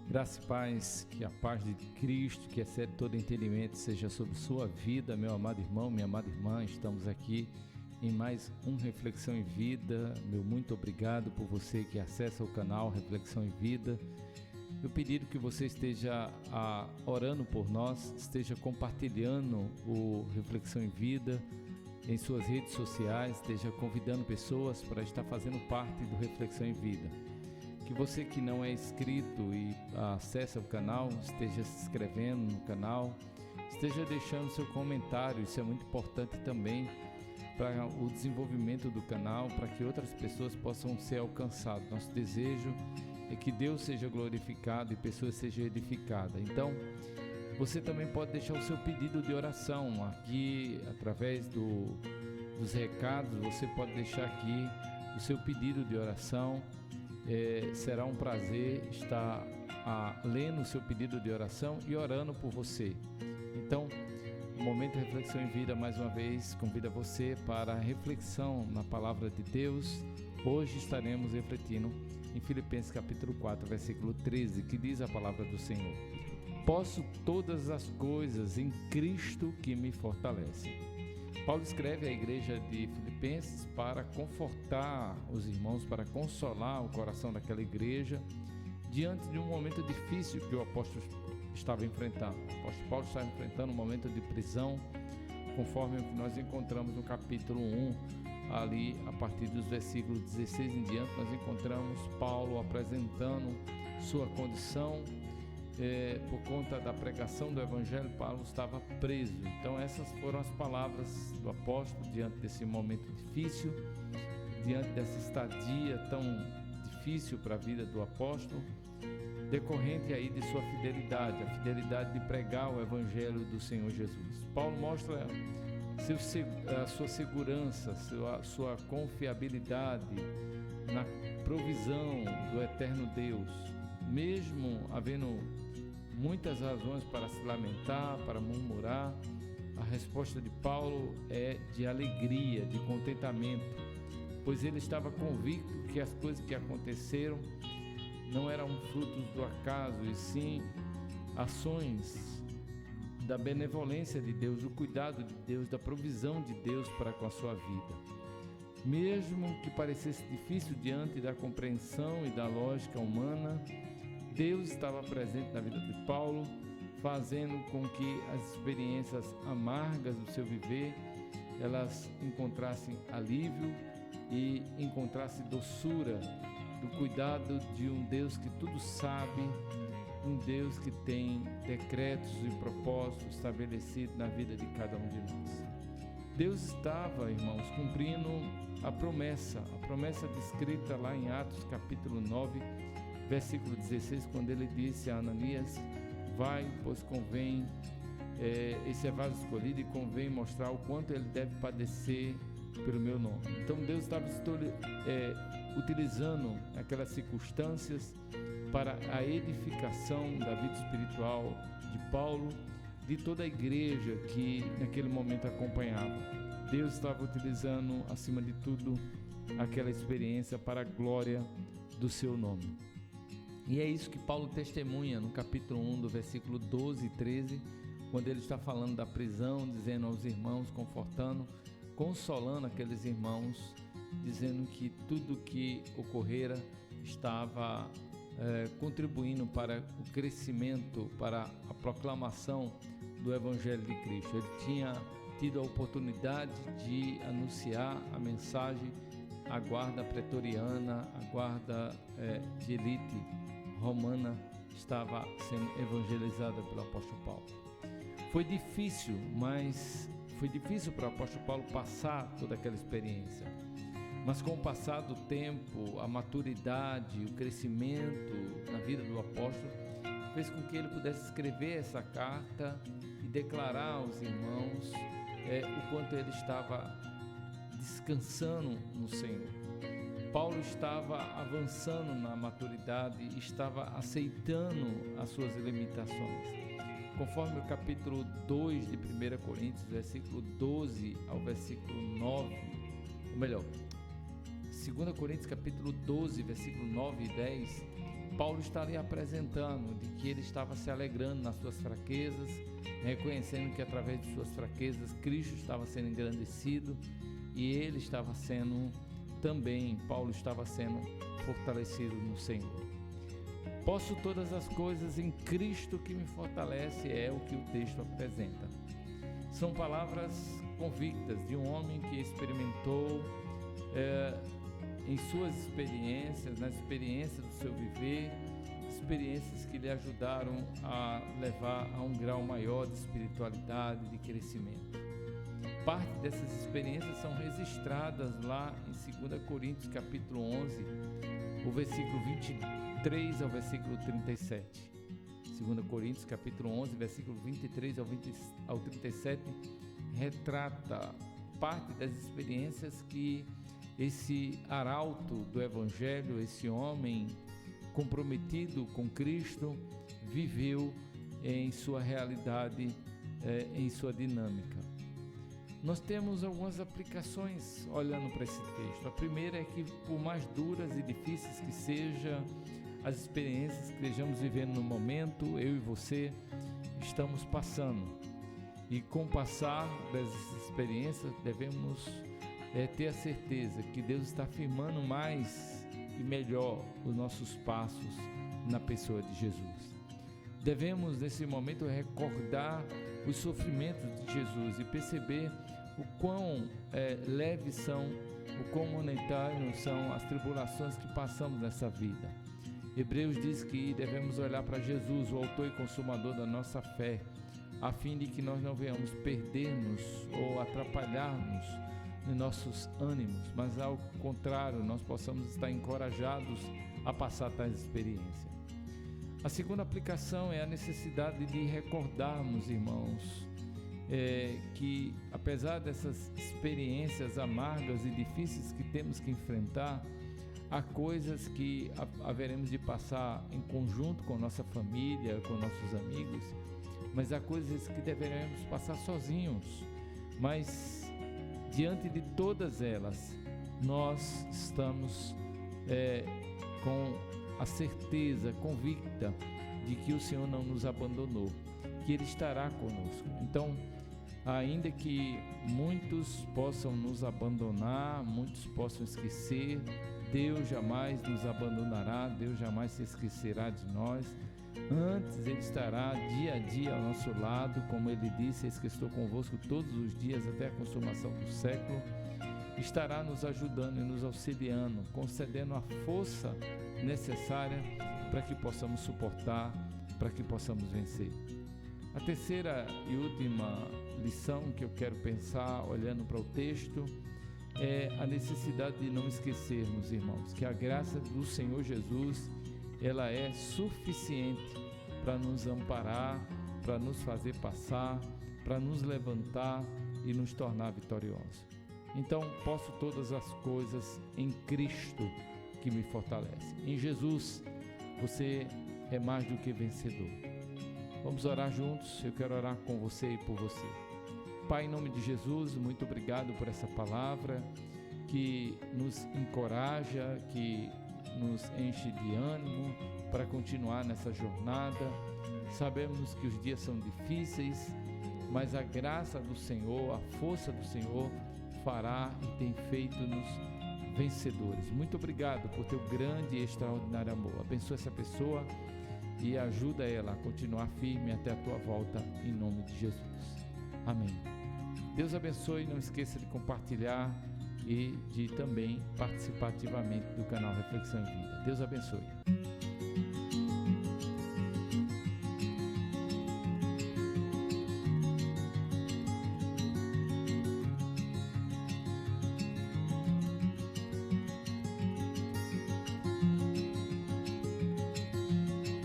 Graça e paz, que a paz de Cristo, que excede todo entendimento, seja sobre sua vida, meu amado irmão, minha amada irmã. Estamos aqui em mais Reflexão em Vida. Meu muito obrigado por você que acessa o canal Reflexão em Vida. Eu pedido que você esteja orando por nós, esteja compartilhando o Reflexão em Vida em suas redes sociais, esteja convidando pessoas para estar fazendo parte do Reflexão em Vida. Que você que não é inscrito e acessa o canal, esteja se inscrevendo no canal, esteja deixando seu comentário. Isso é muito importante também para o desenvolvimento do canal, para que outras pessoas possam ser alcançadas. Nosso desejo é que Deus seja glorificado e pessoas sejam edificadas. Então, você também pode deixar o seu pedido de oração aqui, através dos recados. Você pode deixar aqui o seu pedido de oração. Será um prazer estar lendo o seu pedido de oração e orando por você. Então, o Momento de Reflexão em Vida, mais uma vez, convida você para a reflexão na Palavra de Deus. Hoje estaremos refletindo em Filipenses capítulo 4, versículo 13, que diz a Palavra do Senhor: Posso todas as coisas em Cristo que me fortalece. Paulo escreve à igreja de Filipenses para confortar os irmãos, para consolar o coração daquela igreja diante de um momento difícil que o apóstolo estava enfrentando. O apóstolo Paulo estava enfrentando um momento de prisão, conforme o que nós encontramos no capítulo 1, ali a partir dos versículos 16 em diante. Nós encontramos Paulo apresentando sua condição. Por conta da pregação do Evangelho, Paulo estava preso. Então essas foram as palavras do apóstolo diante desse momento difícil, diante dessa estadia tão difícil para a vida do apóstolo, decorrente aí de sua fidelidade, a fidelidade de pregar o Evangelho do Senhor Jesus. Paulo mostra a sua segurança, sua confiabilidade na provisão do eterno Deus, mesmo havendo muitas razões para se lamentar, para murmurar. A resposta de Paulo é de alegria, de contentamento, pois ele estava convicto que as coisas que aconteceram não eram frutos do acaso, e sim ações da benevolência de Deus, do cuidado de Deus, da provisão de Deus para com a sua vida. Mesmo que parecesse difícil diante da compreensão e da lógica humana, Deus estava presente na vida de Paulo, fazendo com que as experiências amargas do seu viver, elas encontrassem alívio e encontrassem doçura do cuidado de um Deus que tudo sabe, um Deus que tem decretos e propósitos estabelecidos na vida de cada um de nós. Deus estava, irmãos, cumprindo a promessa descrita lá em Atos capítulo 9, versículo 16, quando ele disse a Ananias: vai, pois convém, esse é vaso escolhido, e convém mostrar o quanto ele deve padecer pelo meu nome. Então Deus estava utilizando aquelas circunstâncias para a edificação da vida espiritual de Paulo, de toda a igreja que naquele momento acompanhava. Deus estava utilizando, acima de tudo, aquela experiência para a glória do seu nome. E é isso que Paulo testemunha no capítulo 1, do versículo 12 e 13, quando ele está falando da prisão, dizendo aos irmãos, confortando, consolando aqueles irmãos, dizendo que tudo que ocorrera estava contribuindo para o crescimento, para a proclamação do Evangelho de Cristo. Ele tinha tido a oportunidade de anunciar a mensagem à guarda pretoriana, à guarda de elite romana, estava sendo evangelizada pelo apóstolo Paulo. Foi difícil para o apóstolo Paulo passar toda aquela experiência, mas com o passar do tempo, a maturidade, o crescimento na vida do apóstolo fez com que ele pudesse escrever essa carta e declarar aos irmãos o quanto ele estava descansando no Senhor. Paulo estava avançando na maturidade, estava aceitando as suas limitações. Conforme o capítulo 2 de 1 Coríntios, versículo 12 ao versículo 9, ou melhor, 2 Coríntios capítulo 12, versículo 9 e 10, Paulo está ali apresentando de que ele estava se alegrando nas suas fraquezas, reconhecendo que através de suas fraquezas Cristo estava sendo engrandecido e ele estava sendo também, Paulo estava sendo fortalecido no Senhor. Posso todas as coisas em Cristo que me fortalece, é o que o texto apresenta. São palavras convictas de um homem que experimentou em suas experiências, na experiência do seu viver, experiências que lhe ajudaram a levar a um grau maior de espiritualidade, de crescimento. Parte dessas experiências são registradas lá em 2 Coríntios capítulo 11, o versículo 23 ao versículo 37. 2 Coríntios capítulo 11, versículo 23 ao 37, retrata parte das experiências que esse arauto do Evangelho, esse homem comprometido com Cristo, viveu em sua realidade, em sua dinâmica. Nós temos algumas aplicações olhando para esse texto. A primeira é que, por mais duras e difíceis que sejam as experiências que estejamos vivendo no momento, eu e você estamos passando. E com o passar dessas experiências, devemos ter a certeza que Deus está firmando mais e melhor os nossos passos na pessoa de Jesus. Devemos, nesse momento, recordar os sofrimentos de Jesus e perceber o quão leves são, o quão momentâneos são as tribulações que passamos nessa vida. Hebreus diz que devemos olhar para Jesus, o autor e consumador da nossa fé, a fim de que nós não venhamos perder-nos ou atrapalhar-nos nos nossos ânimos, mas ao contrário, nós possamos estar encorajados a passar tais experiências. A segunda aplicação é a necessidade de recordarmos, irmãos, que apesar dessas experiências amargas e difíceis que temos que enfrentar, há coisas que haveremos de passar em conjunto com nossa família, com nossos amigos, mas há coisas que deveremos passar sozinhos. Mas diante de todas elas, nós estamos com a certeza convicta de que o Senhor não nos abandonou, que Ele estará conosco. Então, ainda que muitos possam nos abandonar, muitos possam esquecer, Deus jamais nos abandonará, Deus jamais se esquecerá de nós. Antes Ele estará dia a dia ao nosso lado, como Ele disse, eis que estou convosco todos os dias até a consumação do século. Estará nos ajudando e nos auxiliando, concedendo a força necessária para que possamos suportar, para que possamos vencer. A terceira e última lição que eu quero pensar, olhando para o texto, é a necessidade de não esquecermos, irmãos, que a graça do Senhor Jesus, ela é suficiente para nos amparar, para nos fazer passar, para nos levantar e nos tornar vitoriosos. Então, posso todas as coisas em Cristo que me fortalece. Em Jesus, você é mais do que vencedor. Vamos orar juntos, eu quero orar com você e por você. Pai, em nome de Jesus, muito obrigado por essa palavra que nos encoraja, que nos enche de ânimo para continuar nessa jornada. Sabemos que os dias são difíceis, mas a graça do Senhor, a força do Senhor fará e tem feito-nos vencedores. Muito obrigado por teu grande e extraordinário amor. Abençoa essa pessoa e ajuda ela a continuar firme até a tua volta, em nome de Jesus. Amém. Deus abençoe, não esqueça de compartilhar e de também participar ativamente do canal Reflexão em Vida. Deus abençoe.